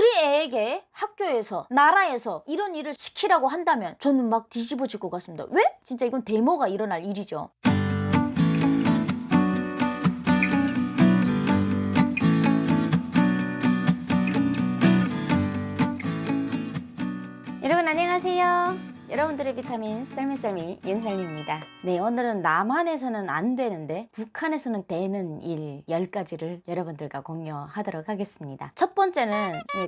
우리 애에게 학교에서 나라에서 이런 일을 시키라고 한다면 저는 막 뒤집어질 것 같습니다. 왜? 진짜 이건 데모가 일어날 일이죠. 여러분 안녕하세요. 여러분들의 비타민 썰미썰미 윤설미입니다. 네, 오늘은 남한에서는 안 되는데 북한에서는 되는 일 10가지를 여러분들과 공유하도록 하겠습니다. 첫 번째는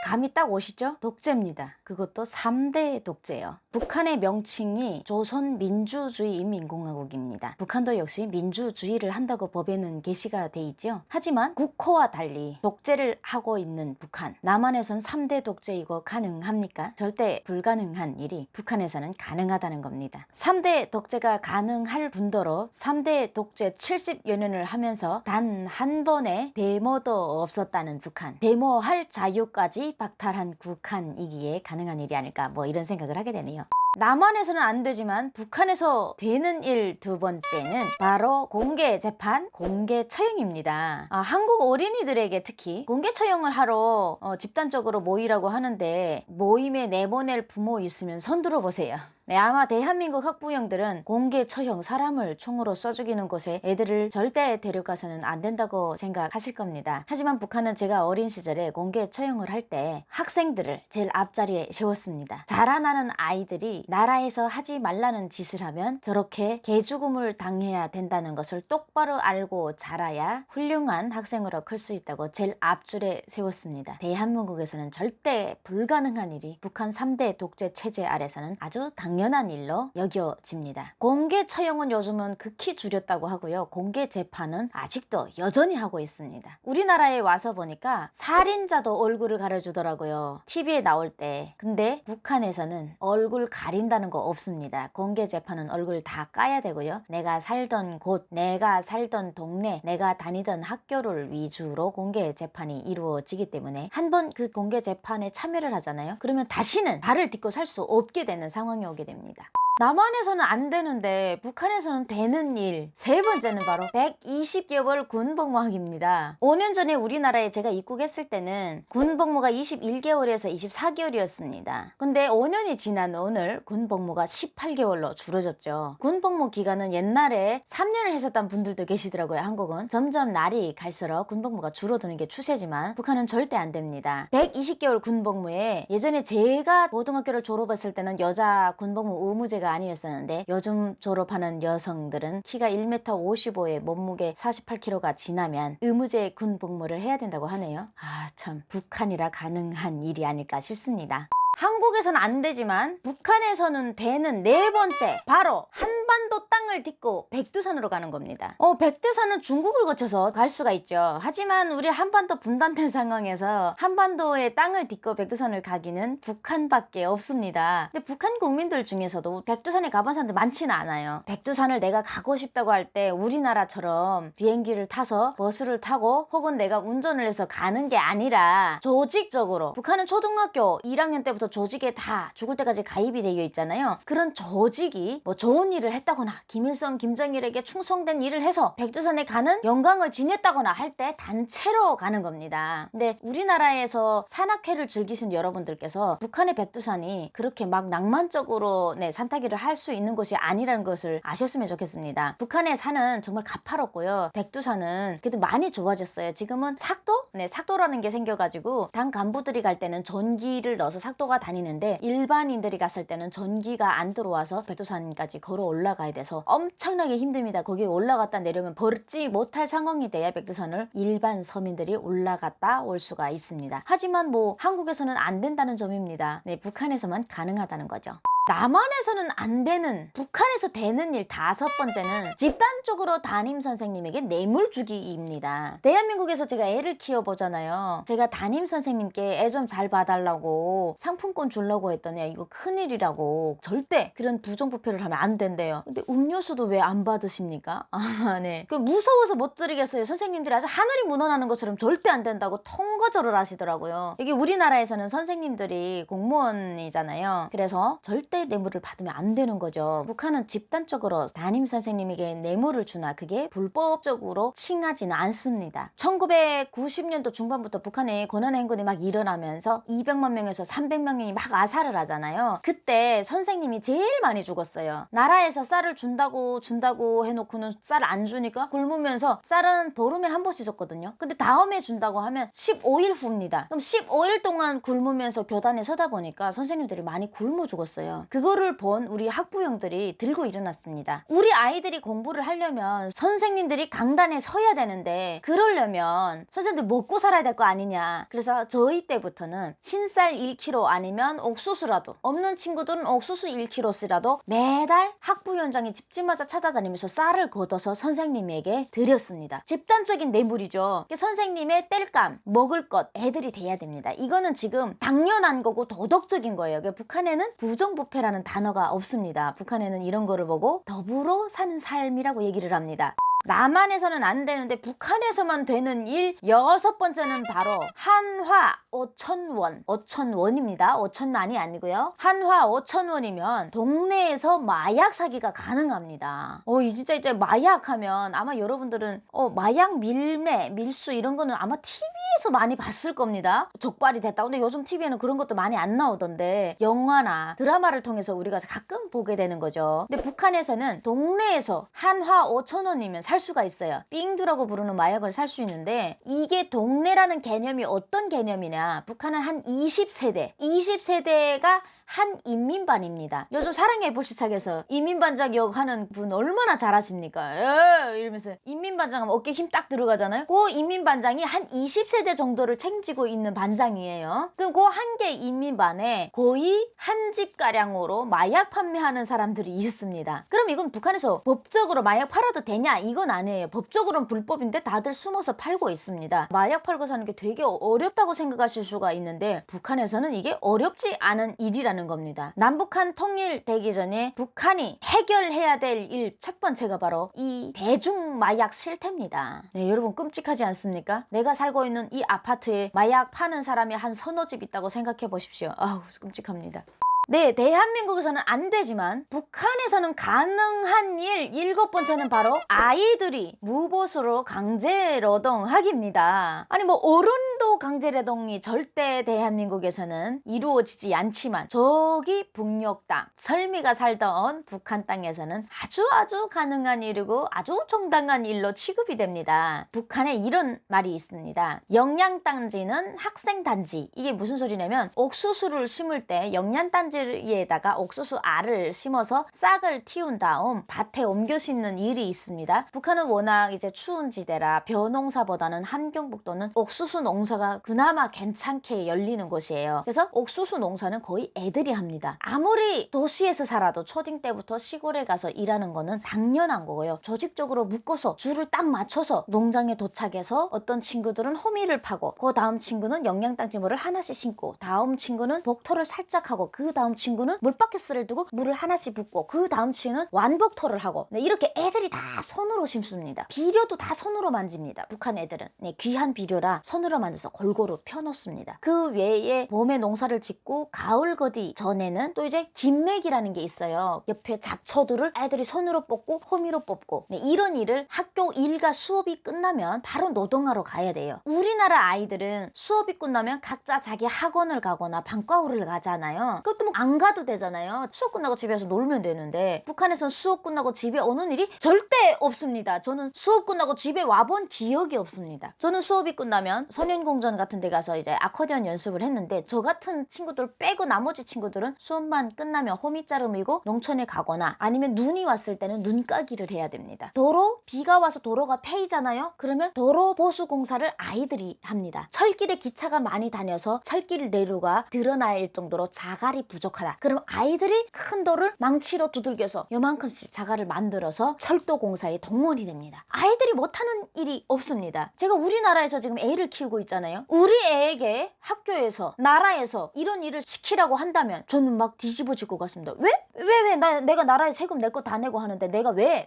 감이 딱 오시죠? 독재입니다. 그것도 3대 독재요. 북한의 명칭이 조선민주주의인민공화국입니다. 북한도 역시 민주주의를 한다고 법에는 게시가 돼 있죠. 하지만 국호와 달리 독재를 하고 있는 북한, 남한에선 3대 독재이고 가능합니까? 절대 불가능한 일이 북한에서는 가능하다는 겁니다. 3대 독재가 가능할 뿐더러 3대 독재 70여 년을 하면서 단 한 번의 데모도 없었다는 북한, 데모할 자유까지 박탈한 북한이기에 가능한 일이 아닐까, 뭐 이런 생각을 하게 되네요. 남한에서는 안 되지만 북한에서 되는 일 두 번째는 바로 공개 재판, 공개 처형입니다. 한국 어린이들에게 특히 공개 처형을 하러 집단적으로 모이라고 하는데 모임에 내보낼 부모 있으면 손 들어보세요. 네, 아마 대한민국 학부형들은 공개 처형, 사람을 총으로 쏴 죽이는 곳에 애들을 절대 데려가서는 안 된다고 생각하실 겁니다. 하지만 북한은 제가 어린 시절에 공개 처형을 할 때 학생들을 제일 앞자리에 세웠습니다. 자라나는 아이들이 나라에서 하지 말라는 짓을 하면 저렇게 개죽음을 당해야 된다는 것을 똑바로 알고 자라야 훌륭한 학생으로 클 수 있다고 제일 앞줄에 세웠습니다. 대한민국에서는 절대 불가능한 일이 북한 3대 독재 체제 아래서는 아주 당연한 일로 여겨집니다. 공개 처형은 요즘은 극히 줄였다고 하고요. 공개 재판은 아직도 여전히 하고 있습니다. 우리나라에 와서 보니까 살인자도 얼굴을 가려주더라고요. TV에 나올 때. 근데 북한에서는 얼굴 가린다는 거 없습니다. 공개 재판은 얼굴 다 까야 되고요. 내가 살던 곳, 내가 살던 동네, 내가 다니던 학교를 위주로 공개 재판이 이루어지기 때문에 한 번 그 공개 재판에 참여를 하잖아요. 그러면 다시는 발을 딛고 살 수 없게 되는 상황이 오게 됩니다. 남한에서는 안 되는데 북한에서는 되는 일 세 번째는 바로 120개월 군복무하기입니다. 5년 전에 우리나라에 제가 입국했을 때는 군복무가 21개월에서 24개월이었습니다. 근데 5년이 지난 오늘 군복무가 18개월로 줄어졌죠. 군복무 기간은 옛날에 3년을 했었던 분들도 계시더라고요. 한국은 점점 날이 갈수록 군복무가 줄어드는 게 추세지만 북한은 절대 안 됩니다. 120개월 군복무에 예전에 제가 고등학교를 졸업했을 때는 여자 군복무 의무제가 아니었었는데 요즘 졸업하는 여성들은 키가 1m 55에 몸무게 48kg가 지나면 의무제 군복무를 해야 된다고 하네요. 참 북한이라 가능한 일이 아닐까 싶습니다. 한국에서는 안 되지만 북한에서는 되는 네 번째, 바로 한반도 땅을 딛고 백두산으로 가는 겁니다. 백두산은 중국을 거쳐서 갈 수가 있죠. 하지만 우리 한반도 분단된 상황에서 한반도의 땅을 딛고 백두산을 가기는 북한밖에 없습니다. 근데 북한 국민들 중에서도 백두산에 가본 사람들 많지는 않아요. 백두산을 내가 가고 싶다고 할 때 우리나라처럼 비행기를 타서 버스를 타고 혹은 내가 운전을 해서 가는 게 아니라 조직적으로, 북한은 초등학교 1학년 때부터 조직에 다 죽을 때까지 가입이 되어 있잖아요. 그런 조직이 뭐 좋은 일을 했다거나 김일성, 김정일에게 충성된 일을 해서 백두산에 가는 영광을 지녔다거나 할 때 단체로 가는 겁니다. 근데 우리나라에서 산악회를 즐기신 여러분들께서 북한의 백두산이 그렇게 막 낭만적으로 산타기를 할 수 있는 곳이 아니라는 것을 아셨으면 좋겠습니다. 북한의 산은 정말 가파롭고요. 백두산은 그래도 많이 좋아졌어요. 지금은 삭도? 삭도라는 게 생겨가지고 당 간부들이 갈 때는 전기를 넣어서 삭도가 다니는데 일반인들이 갔을 때는 전기가 안 들어와서 백두산까지 걸어 올라가야 돼서 엄청나게 힘듭니다. 거기 올라갔다 내려면 걷지 못할 상황이 돼야 백두산을 일반 서민들이 올라갔다 올 수가 있습니다. 하지만 뭐 한국에서는 안 된다는 점입니다. 북한에서만 가능하다는 거죠. 남한에서는 안 되는, 북한에서 되는 일 다섯 번째는 집단적으로 담임 선생님에게 뇌물 주기입니다. 대한민국에서 제가 애를 키워보잖아요. 제가 담임 선생님께 애 좀 잘 봐달라고 상품권 주려고 했더니 이거 큰일이라고, 절대 그런 부정부패를 하면 안 된대요. 근데 음료수도 왜 안 받으십니까? 네. 그 무서워서 못 드리겠어요. 선생님들이 아주 하늘이 무너나는 것처럼 절대 안 된다고 통거절을 하시더라고요. 이게 우리나라에서는 선생님들이 공무원이잖아요. 그래서 절대 절대 뇌물을 받으면 안 되는 거죠. 북한은 집단적으로 담임 선생님에게 뇌물을 주나 그게 불법적으로 칭하지는 않습니다. 1990년도 중반부터 북한의 권한행군이 막 일어나면서 200만 명에서 300만 명이 막 아사를 하잖아요. 그때 선생님이 제일 많이 죽었어요. 나라에서 쌀을 준다고 해놓고는 쌀 안 주니까 굶으면서 쌀은 보름에 한 번씩 줬거든요. 근데 다음에 준다고 하면 15일 후입니다. 그럼 15일 동안 굶으면서 교단에 서다 보니까 선생님들이 많이 굶어 죽었어요. 그거를 본 우리 학부형들이 들고 일어났습니다. 우리 아이들이 공부를 하려면 선생님들이 강단에 서야 되는데 그러려면 선생님들 먹고 살아야 될 거 아니냐. 그래서 저희 때부터는 흰쌀 1kg 아니면 옥수수라도, 없는 친구들은 옥수수 1kg씩이라도 매달 학부위원장이 집집마다 찾아다니면서 쌀을 걷어서 선생님에게 드렸습니다. 집단적인 뇌물이죠. 선생님의 땔감, 먹을 것 애들이 돼야 됩니다. 이거는 지금 당연한 거고 도덕적인 거예요. 북한에는 부정부패라는 단어가 없습니다. 북한에는 이런 거를 보고 더불어 사는 삶이라고 얘기를 합니다. 남한에서는 안 되는데 북한에서만 되는 일 6번째는 바로 한화 5,000원. 5,000원입니다. 5,000원이 아니고요. 한화 5,000원이면 동네에서 마약 사기가 가능합니다. 이 진짜 이제 마약 하면 아마 여러분들은 마약 밀매, 밀수 이런 거는 아마 TV에서 많이 봤을 겁니다. 적발이 됐다. 근데 요즘 TV에는 그런 것도 많이 안 나오던데 영화나 드라마를 통해서 우리가 가끔 보게 되는 거죠. 근데 북한에서는 동네에서 한화 5,000원이면 살 수가 있어요. 삥두라고 부르는 마약을 살 수 있는데 이게 동네라는 개념이 어떤 개념이냐. 북한은 한 20세대가 한 인민반입니다. 요즘 사랑의 불시착에서 인민반장 역 하는 분 얼마나 잘하십니까? 이러면서 인민반장 하면 어깨 힘 딱 들어가잖아요. 그 인민반장이 한 20세대 정도를 챙기고 있는 반장이에요. 그럼 그 한 개 인민반에 거의 한 집가량으로 마약 판매하는 사람들이 있습니다. 그럼 이건 북한에서 법적으로 마약 팔아도 되냐? 이건 아니에요. 법적으로는 불법인데 다들 숨어서 팔고 있습니다. 마약 팔고 사는 게 되게 어렵다고 생각하실 수가 있는데 북한에서는 이게 어렵지 않은 일이라는 겁니다. 남북한 통일되기 전에 북한이 해결해야 될 일 첫 번째가 바로 이 대중 마약 실태입니다. 네, 여러분 끔찍하지 않습니까? 내가 살고 있는 이 아파트에 마약 파는 사람이 한 서너 집 있다고 생각해 보십시오. 아우 끔찍합니다. 네, 대한민국에서는 안 되지만 북한에서는 가능한 일 7번째는 바로 아이들이 무보수로 강제노동하기입니다. 아니 뭐 어른도 강제노동이 절대 대한민국에서는 이루어지지 않지만 저기 북녘 땅, 설미가 살던 북한 땅에서는 아주 가능한 일이고 아주 정당한 일로 취급이 됩니다. 북한에 이런 말이 있습니다. 영양단지는 학생단지. 이게 무슨 소리냐면 옥수수를 심을 때 영양단지 에다가 옥수수 알을 심어서 싹을 틔운 다음 밭에 옮겨 심는 일이 있습니다. 북한은 워낙 이제 추운 지대라 벼농사보다는 함경북도는 옥수수 농사가 그나마 괜찮게 열리는 곳이에요. 그래서 옥수수 농사는 거의 애들이 합니다. 아무리 도시에서 살아도 초딩 때부터 시골에 가서 일하는 거는 당연한 거고요. 조직적으로 묶어서 줄을 딱 맞춰서 농장에 도착해서 어떤 친구들은 호미를 파고 그 다음 친구는 영양땅지물을 하나씩 심고 다음 친구는 복토를 살짝 하고 그 다음 친구는 물바켓을 두고 물을 하나씩 붓고 그 다음 친구는 완복토를 하고 네, 이렇게 애들이 다 손으로 심습니다. 비료도 다 손으로 만집니다. 북한 애들은 네, 귀한 비료라 손으로 만져서 골고루 펴놓습니다. 그 외에 봄에 농사를 짓고 가을 거디 전에는 또 이제 김맥이라는 게 있어요. 옆에 잡초들을 애들이 손으로 뽑고 호미로 뽑고 네, 이런 일을 학교 일과 수업이 끝나면 바로 노동하러 가야 돼요. 우리나라 아이들은 수업이 끝나면 각자 자기 학원을 가거나 방과후를 가잖아요. 그것도 뭐 안 가도 되잖아요. 수업 끝나고 집에서 놀면 되는데 북한에서는 수업 끝나고 집에 오는 일이 절대 없습니다. 저는 수업 끝나고 집에 와본 기억이 없습니다. 저는 수업이 끝나면 선현공전 같은 데 가서 이제 아코디언 연습을 했는데 저 같은 친구들 빼고 나머지 친구들은 수업만 끝나면 호미자름이고 농촌에 가거나 아니면 눈이 왔을 때는 눈가기를 해야 됩니다. 비가 와서 도로가 패이잖아요. 그러면 도로 보수 공사를 아이들이 합니다. 철길에 기차가 많이 다녀서 철길 내로가 드러날 정도로 자갈이 부족하다. 그럼 아이들이 큰 돌을 망치로 두들겨서 요만큼씩 자갈을 만들어서 철도 공사에 동원이 됩니다. 아이들이 못하는 일이 없습니다. 제가 우리나라에서 지금 애를 키우고 있잖아요. 우리 애에게 학교에서 나라에서 이런 일을 시키라고 한다면 저는 막 뒤집어질 것 같습니다. 왜? 내가 나라에 세금 낼 거 다 내고 하는데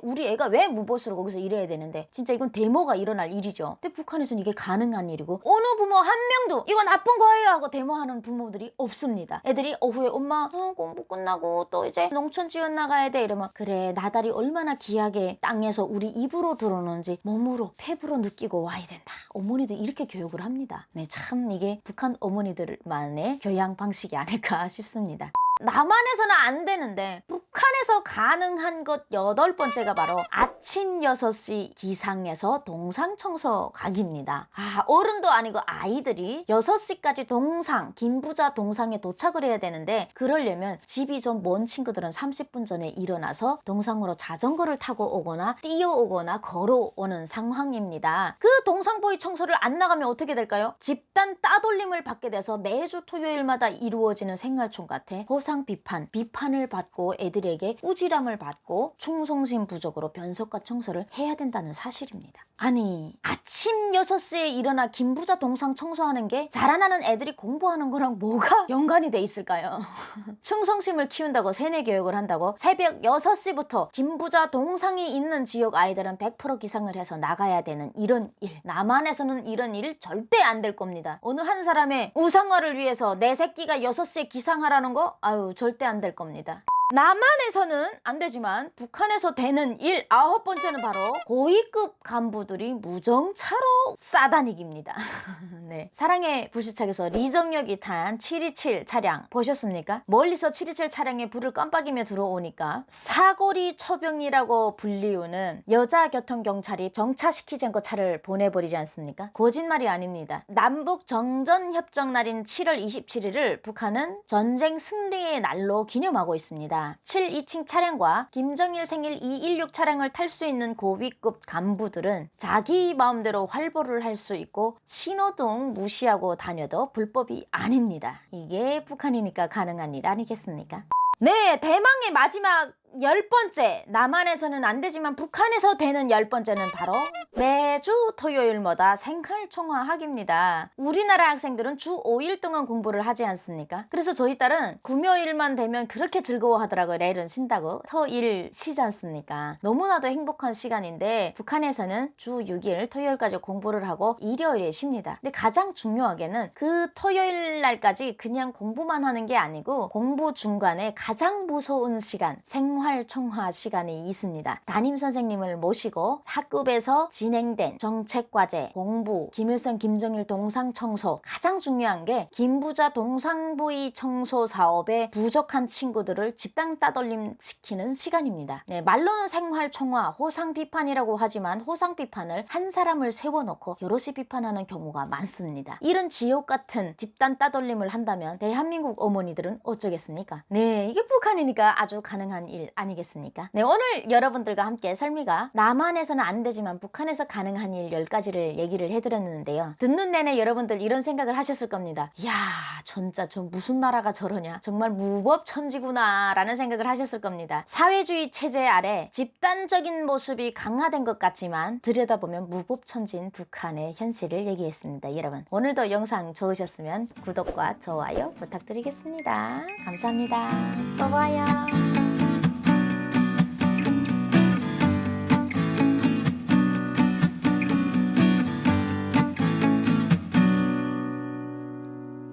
우리 애가 왜 무보수로 거기서 일해야 되는데 진짜 이건 데모가 일어날 일이죠. 근데 북한에서는 이게 가능한 일이고 어느 부모 한 명도 이거 나쁜 거예요 하고 데모하는 부모들이 없습니다. 애들이 오후에 엄마 엄마 공부 끝나고 또 이제 농촌 지원 나가야 돼 이러면 그래 나달이 얼마나 귀하게 땅에서 우리 입으로 들어오는지 몸으로 폐부로 느끼고 와야 된다. 어머니도 이렇게 교육을 합니다. 네, 참 이게 북한 어머니들만의 교양 방식이 아닐까 싶습니다. 남한에서는 안 되는데 북한에서 가능한 것 8번째가 바로 아침 6시 기상에서 동상 청소 가기입니다. 어른도 아니고 아이들이 6시까지 동상, 김부자 동상에 도착을 해야 되는데 그러려면 집이 좀 먼 친구들은 30분 전에 일어나서 동상으로 자전거를 타고 오거나 뛰어오거나 걸어오는 상황입니다. 그 동상보이 청소를 안 나가면 어떻게 될까요? 집단 따돌림을 받게 돼서 매주 토요일마다 이루어지는 생활총 같아 비판을 받고 애들에게 꾸지람을 받고 충성심 부족으로 변속과 청소를 해야 된다는 사실입니다. 아니 아침 6시에 일어나 김부자 동상 청소하는 게 자라나는 애들이 공부하는 거랑 뭐가 연관이 돼 있을까요? 충성심을 키운다고 세뇌 교육을 한다고 새벽 6시부터 김부자 동상이 있는 지역 아이들은 100% 기상을 해서 나가야 되는 이런 일, 남한에서는 이런 일 절대 안 될 겁니다. 어느 한 사람의 우상화를 위해서 내 새끼가 6시에 기상하라는 거? 아유 절대 안 될 겁니다. 남한에서는 안 되지만 북한에서 되는 일 9번째는 바로 고위급 간부들이 무정차로 싸다니기입니다. 네. 사랑의 불시착에서 리정혁이 탄 727 차량 보셨습니까? 멀리서 727 차량에 불을 깜빡이며 들어오니까 사거리 처병이라고 불리우는 여자 교통경찰이 정차시키지 않고 차를 보내버리지 않습니까? 거짓말이 아닙니다. 남북 정전협정 날인 7월 27일을 북한은 전쟁 승리의 날로 기념하고 있습니다. 727 차량과 김정일 생일 216 차량을 탈 수 있는 고위급 간부들은 자기 마음대로 활보를 할 수 있고 신호등 무시하고 다녀도 불법이 아닙니다. 이게 북한이니까 가능한 일 아니겠습니까? 네, 대망의 마지막 10번째, 남한에서는 안 되지만 북한에서 되는 10번째는 바로 매주 토요일마다 생활총화학입니다. 우리나라 학생들은 주 5일 동안 공부를 하지 않습니까? 그래서 저희 딸은 금요일만 되면 그렇게 즐거워하더라고요. 내일은 쉰다고. 토일 쉬지 않습니까? 너무나도 행복한 시간인데 북한에서는 주 6일 토요일까지 공부를 하고 일요일에 쉽니다. 근데 가장 중요하게는 그 토요일 날까지 그냥 공부만 하는 게 아니고 공부 중간에 가장 무서운 시간, 생활총화 시간이 있습니다. 담임선생님을 모시고 학급에서 진행된 정책과제, 공부, 김일성, 김정일 동상청소, 가장 중요한 게 김부자 동상보이 청소 사업에 부족한 친구들을 집단 따돌림 시키는 시간입니다. 네, 말로는 생활총화, 호상비판이라고 하지만 호상비판을 한 사람을 세워놓고 여럿이 비판하는 경우가 많습니다. 이런 지옥 같은 집단 따돌림을 한다면 대한민국 어머니들은 어쩌겠습니까? 네, 이게 북한이니까 아주 가능한 일 아니겠습니까? 네, 오늘 여러분들과 함께 설미가 남한에서는 안 되지만 북한에서 가능한 일 10가지를 얘기를 해드렸는데요. 듣는 내내 여러분들 이런 생각을 하셨을 겁니다. 이야, 진짜 저 무슨 나라가 저러냐, 정말 무법천지구나 라는 생각을 하셨을 겁니다. 사회주의 체제 아래 집단적인 모습이 강화된 것 같지만 들여다보면 무법천지인 북한의 현실을 얘기했습니다. 여러분, 오늘도 영상 좋으셨으면 구독과 좋아요 부탁드리겠습니다. 감사합니다. 또 봐요.